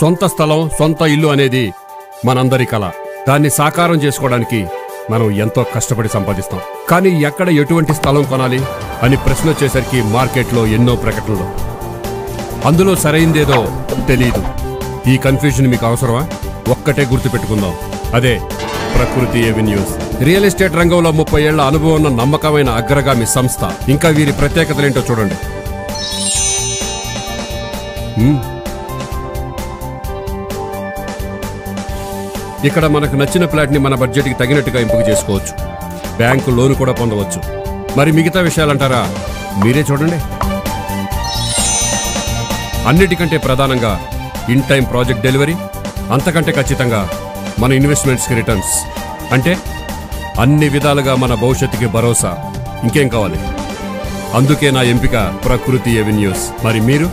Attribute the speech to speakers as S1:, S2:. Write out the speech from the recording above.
S1: సొంత స్థలం, సొంత ఇల్లు అనేది మనందరి కల. దాన్ని సాకారం చేసుకోవడానికి మనం ఎంతో కష్టపడి సంపాదిస్తాం. కానీ ఎక్కడ ఎటువంటి స్థలం కొనాలి అని ప్రశ్న వచ్చేసరికి మార్కెట్లో ఎన్నో ప్రకటనలు, అందులో సరైందేదో తెలియదు. ఈ కన్ఫ్యూజన్ మీకు అవసరమా? ఒక్కటే గుర్తుపెట్టుకుందాం, అదే ప్రకృతి ఎవెన్యూస్. రియల్ ఎస్టేట్ రంగంలో 30 ఏళ్ల అనుభవం ఉన్న నమ్మకమైన అగ్రగామి సంస్థ. ఇంకా వీరి ప్రత్యేకతలేంటో చూడండి. ఇక్కడ మనకు నచ్చిన ఫ్లాట్ని మన బడ్జెట్కి తగినట్టుగా ఎంపిక చేసుకోవచ్చు. బ్యాంకు లోన్ కూడా పొందవచ్చు. మరి మిగతా విషయాలంటారా? మీరే చూడండి. అన్నిటికంటే ప్రధానంగా ఇన్ టైం ప్రాజెక్ట్ డెలివరీ, అంతకంటే ఖచ్చితంగా మన ఇన్వెస్ట్మెంట్స్కి రిటర్న్స్. అంటే అన్ని విధాలుగా మన భవిష్యత్తుకి భరోసా. ఇంకేం కావాలి? అందుకే నా ఎంపిక ప్రకృతి ఎవెన్యూస్. మరి మీరు?